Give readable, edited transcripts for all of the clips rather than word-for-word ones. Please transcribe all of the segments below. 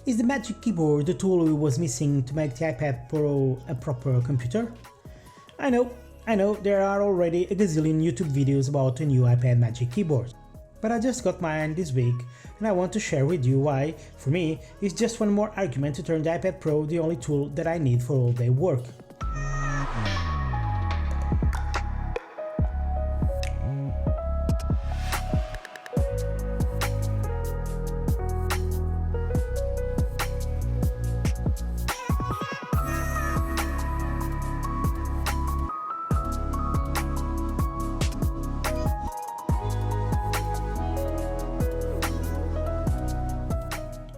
Is the Magic Keyboard the tool we was missing to make the iPad Pro a proper computer? I know, there are already a gazillion YouTube videos about a new iPad Magic Keyboard. But I just got mine this week and I want to share with you why, for me, it's just one more argument to turn the iPad Pro the only tool that I need for all day work.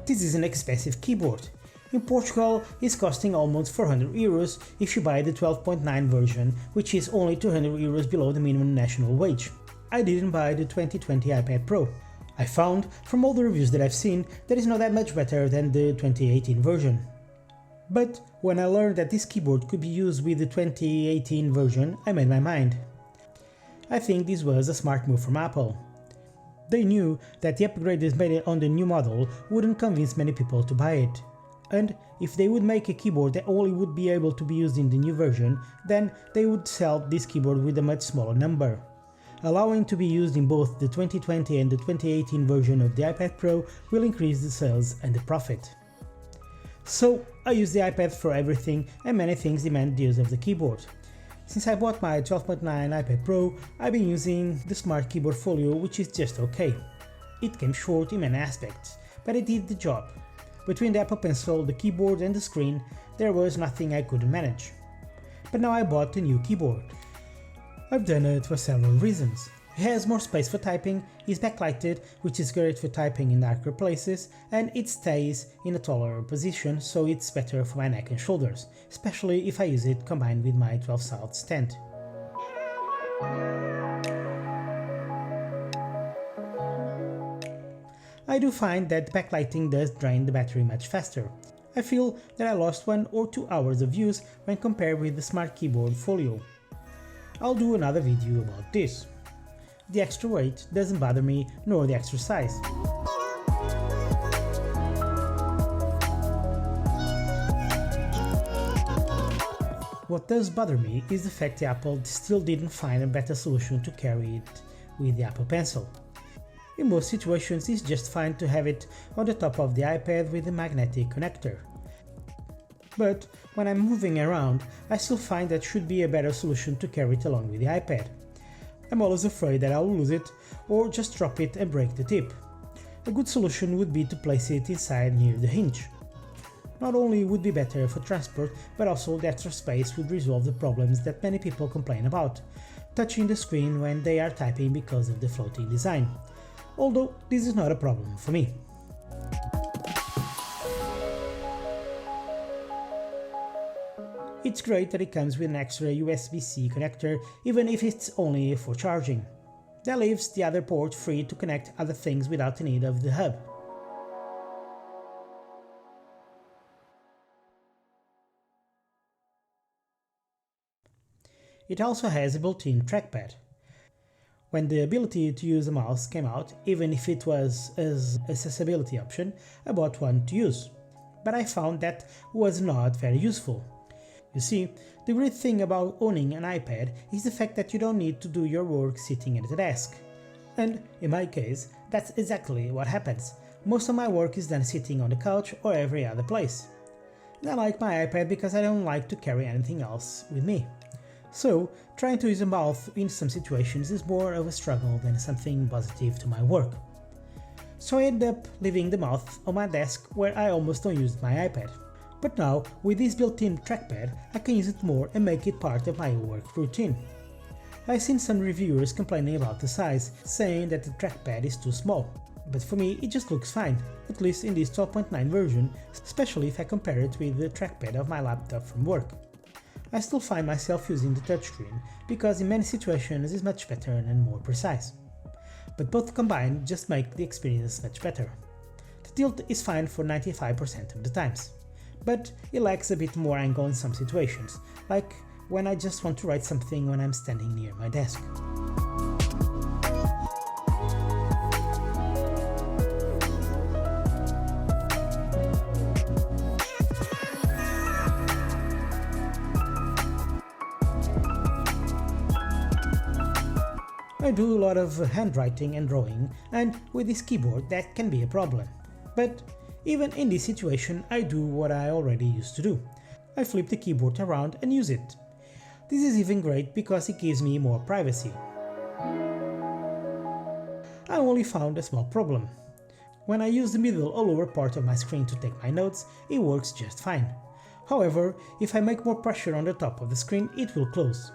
This is an expensive keyboard. In Portugal, it's costing almost 400 euros if you buy the 12.9 version, which is only 200 euros below the minimum national wage. I didn't buy the 2020 iPad Pro. I found, from all the reviews that I've seen, that it's not that much better than the 2018 version. But when I learned that this keyboard could be used with the 2018 version, I made my mind. I think this was a smart move from Apple. They knew that the upgrades made on the new model wouldn't convince many people to buy it. And if they would make a keyboard that only would be able to be used in the new version, then they would sell this keyboard with a much smaller number. Allowing to be used in both the 2020 and the 2018 version of the iPad Pro will increase the sales and the profit. So I use the iPad for everything, and many things demand the use of the keyboard. Since I bought my 12.9 iPad Pro, I've been using the Smart Keyboard Folio, which is just okay. It came short in many aspects, but it did the job. Between the Apple Pencil, the keyboard and the screen, there was nothing I couldn't manage. But now I bought a new keyboard. I've done it for several reasons. It has more space for typing, is backlighted, which is great for typing in darker places, and it stays in a taller position, so it's better for my neck and shoulders, especially if I use it combined with my 12 South stand. I do find that backlighting does drain the battery much faster. I feel that I lost 1 or 2 hours of use when compared with the Smart Keyboard Folio. I'll do another video about this. The extra weight doesn't bother me, nor the extra size. What does bother me is the fact that Apple still didn't find a better solution to carry it with the Apple Pencil. In most situations, it's just fine to have it on the top of the iPad with a magnetic connector. But when I'm moving around, I still find that should be a better solution to carry it along with the iPad. I'm always afraid that I'll lose it or just drop it and break the tip. A good solution would be to place it inside near the hinge. Not only would be better for transport, but also the extra space would resolve the problems that many people complain about, touching the screen when they are typing because of the floating design. Although this is not a problem for me. It's great that it comes with an extra USB-C connector, even if it's only for charging. That leaves the other port free to connect other things without the need of the hub. It also has a built-in trackpad. When the ability to use a mouse came out, even if it was as accessibility option, I bought one to use. But I found that was not very useful. You see, the great thing about owning an iPad is the fact that you don't need to do your work sitting at a desk. And, in my case, that's exactly what happens. Most of my work is done sitting on the couch or every other place. And I like my iPad because I don't like to carry anything else with me. So, trying to use a mouse in some situations is more of a struggle than something positive to my work. So I end up leaving the mouse on my desk where I almost don't use my iPad. But now, with this built-in trackpad, I can use it more and make it part of my work routine. I've seen some reviewers complaining about the size, saying that the trackpad is too small. But for me it just looks fine, at least in this 12.9 version, especially if I compare it with the trackpad of my laptop from work. I still find myself using the touchscreen, because in many situations it's much better and more precise. But both combined just make the experience much better. The tilt is fine for 95% of the times, but it lacks a bit more angle in some situations, like when I just want to write something when I'm standing near my desk. I do a lot of handwriting and drawing, and with this keyboard that can be a problem. But even in this situation I do what I already used to do. I flip the keyboard around and use it. This is even great because it gives me more privacy. I only found a small problem. When I use the middle or lower part of my screen to take my notes, it works just fine. However, if I make more pressure on the top of the screen, it will close.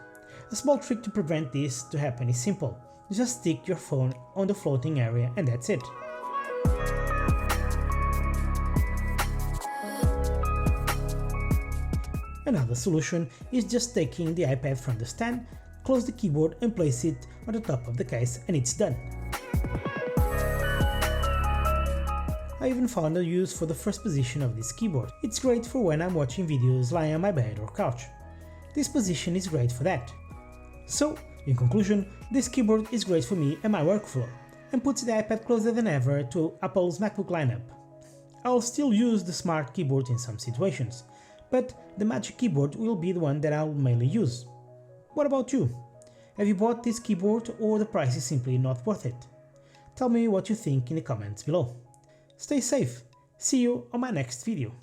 A small trick to prevent this to happen is simple. Just stick your phone on the floating area and that's it. Another solution is just taking the iPad from the stand, close the keyboard and place it on the top of the case and it's done. I even found a use for the first position of this keyboard. It's great for when I'm watching videos lying on my bed or couch. This position is great for that. So, in conclusion, this keyboard is great for me and my workflow, and puts the iPad closer than ever to Apple's MacBook lineup. I'll still use the smart keyboard in some situations, but the Magic Keyboard will be the one that I'll mainly use. What about you? Have you bought this keyboard or the price is simply not worth it? Tell me what you think in the comments below. Stay safe, see you on my next video.